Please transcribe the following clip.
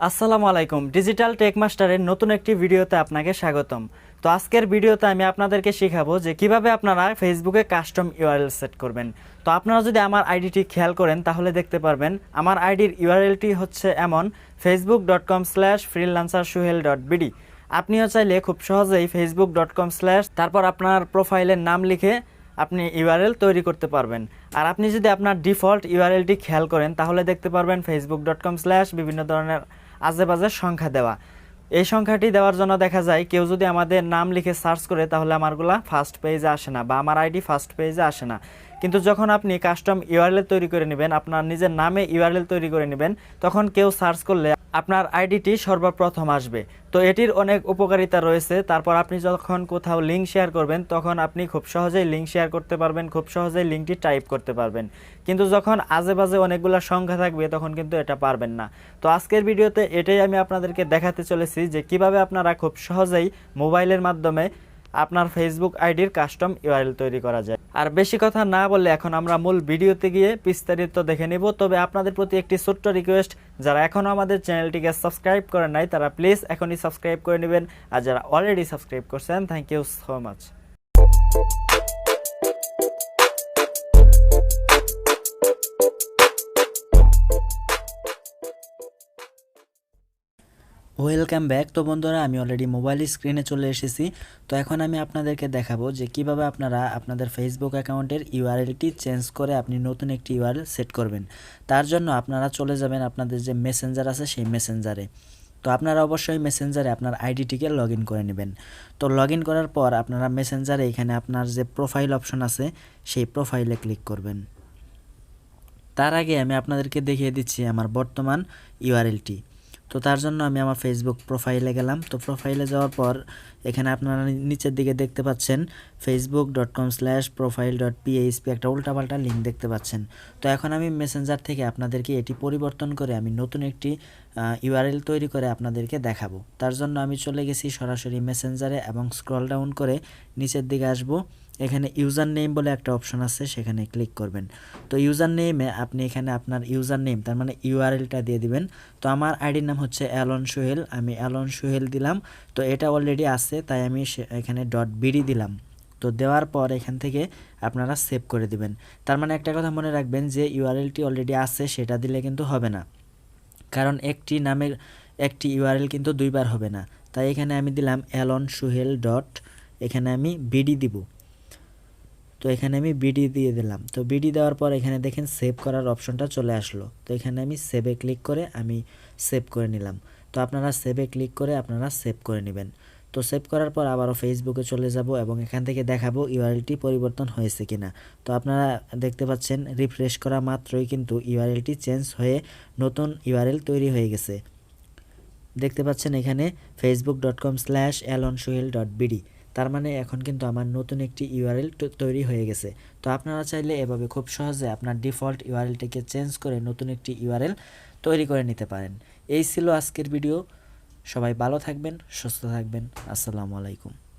আসসালামু আলাইকুম, digital take মাস্টারের নতুন একটি ভিডিওতে আপনাকে স্বাগতম। তো আজকের ভিডিওতে আমি আপনাদেরকে শেখাবো যে কিভাবে আপনারা ফেসবুকে কাস্টম ইউআরএল সেট করবেন। তো আপনারা যদি আমার আইডিটি খেয়াল করেন তাহলে দেখতে পারবেন আমার আইডির ইউআরএলটি হচ্ছে এমন facebook.com/freelancersuhel.bd। আপনিও চাইলে খুব সহজেই facebook.com/ তারপর আপনার প্রোফাইলের নাম লিখে আপনি ইউআরএল তৈরি করতে পারবেন। আর আপনি যদি আপনার ডিফল্ট ইউআরএলটি খেয়াল করেন তাহলে দেখতে পারবেন facebook.com/ বিভিন্ন ধরনের আজেবাজে সংখ্যা দেওয়া। এই সংখ্যাটি দেওয়ার জন্য দেখা যায় কেউ যদি আমাদের নাম লিখে সার্চ করে তাহলে আমারগুলা ফার্স্ট পেজে আসে না বা আমার আইডি ফার্স্ট পেজে আসে না। কিন্তু যখন আপনি কাস্টম ইউআরএল তৈরি করে নেবেন, আপনার নিজের নামে ইউআরএল তৈরি করে নেবেন, তখন কেউ সার্চ করলে আপনার আইডিটি সর্বপ্রথম আসবে। তো এটির অনেক উপকারিতা রয়েছে। তারপর আপনি যখন কোথাও লিঙ্ক শেয়ার করবেন তখন আপনি খুব সহজেই লিঙ্ক শেয়ার করতে পারবেন, খুব সহজেই লিঙ্কটি টাইপ করতে পারবেন। কিন্তু যখন আজেবাজে অনেকগুলো সংখ্যা থাকবে তখন কিন্তু এটা পারবেন না। তো আজকের ভিডিওতে এটাই আমি আপনাদেরকে দেখাতে চলেছি যে কিভাবে আপনারা খুব সহজেই মোবাইলের মাধ্যমে আপনার ফেসবুক আইডির কাস্টম ইউআরএল তৈরি করা যায়। আর বেশি কথা না বললে এখন আমরা মূল ভিডিওতে গিয়ে বিস্তারিত দেখে নেব। তবে আপনাদের প্রতি একটি ছোট্ট রিকোয়েস্ট, যারা এখনও আমাদের চ্যানেলটিকে সাবস্ক্রাইব করেন নাই তারা প্লিজ এখনই সাবস্ক্রাইব করে নেবেন। আর যারা অলরেডি সাবস্ক্রাইব করছেন, thank you so much. Welcome back. তো বন্ধুরা, আমি অলরেডি মোবাইল স্ক্রিনে চলে এসেছি। তো এখন আমি আপনাদেরকে দেখাবো যে কিভাবে আপনারা আপনাদের ফেসবুক অ্যাকাউন্টের ইউআরএলটি চেঞ্জ করে আপনি নতুন একটি ইউআরএল সেট করবেন। তার জন্য আপনারা চলে যাবেন আপনাদের যে মেসেঞ্জার আছে সেই মেসেঞ্জারে। তো আপনারা অবশ্যই মেসেঞ্জারে আপনার আইডিটিকে লগ ইন করে নেবেন। তো লগ ইন করার পর আপনারা মেসেঞ্জারে এখানে আপনার যে প্রোফাইল অপশন আছে সেই প্রোফাইলে ক্লিক করবেন। তার আগে আমি আপনাদেরকে দেখিয়ে দিচ্ছি আমার বর্তমান ইউআরএলটি। তো তার জন্য আমি আমার ফেসবুক প্রোফাইলে গেলাম। তো প্রোফাইলে যাওয়ার পর এখানে আপনারা নিচের দিকে দেখতে পাচ্ছেন facebook.com/profile.php একটা উল্টাপাল্টা লিঙ্ক দেখতে পাচ্ছেন। তো এখন আমি মেসেঞ্জার থেকে আপনাদেরকে এটি পরিবর্তন করে আমি নতুন একটি ইউআরএল তৈরি করে আপনাদেরকে দেখাবো। তার জন্য আমি চলে গেছি সরাসরি মেসেঞ্জারে এবং স্ক্রল ডাউন করে নিচের দিকে আসব। এখানে ইউজার নেম বলে একটা অপশন আছে, সেখানে ক্লিক করবেন। তো ইউজার নেমে আপনি এখানে আপনার ইউজার নেম তার মানে ইউআরএলটা দিয়ে দিবেন। তো আমার আইডির নাম হচ্ছে অ্যালন সোহেল, আমি অ্যালন সোহেল দিলাম। তো এটা অলরেডি আছে তাই আমি এখানে .bd দিলাম। তো দেওয়ার পর এখান থেকে আপনারা সেভ করে দিবেন। তার মানে একটা কথা মনে রাখবেন যে ইউআরএলটি অলরেডি আছে সেটা দিলে কিন্তু হবে না, কারণ একটি নামের একটি ইউআরএল কিন্তু দুইবার হবে না। তাই এখানে আমি দিলাম অ্যালন সোহেল এখানে আমি বিডি দিব। তো এখানে আমি বিডি দিয়ে দিলাম। তো বিডি দেওয়ার পর এখানে দেখেন সেভ করার অপশনটা চলে আসলো। তো এখানে আমি সেভে ক্লিক করে আমি সেভ করে নিলাম। তো আপনারা সেভে ক্লিক করে আপনারা সেভ করে নেবেন। তো সেভ করার পর আবারও ফেসবুকে চলে যাব এবং এখান থেকে দেখাবো ইউআরএলটি পরিবর্তন হয়েছে কিনা। তো আপনারা দেখতে পাচ্ছেন রিফ্রেশ করা মাত্রই কিন্তু ইউআরএলটি চেঞ্জ হয়ে নতুন ইউআরএল তৈরি হয়ে গেছে। দেখতে পাচ্ছেন এখানে facebook.com/alonsohel.bd। তার মানে এখন কিন্তু আমার নতুন একটি ইউআরএল তৈরি হয়ে গেছে। তো আপনারা চাইলে এভাবে খুব সহজে আপনার ডিফল্ট ইউআরএলটিকে চেঞ্জ করে নতুন একটি ইউআরএল তৈরি করে নিতে পারেন। এই ছিল আজকের ভিডিও। সবাই ভালো থাকবেন, সুস্থ থাকবেন। আসসালামু আলাইকুম।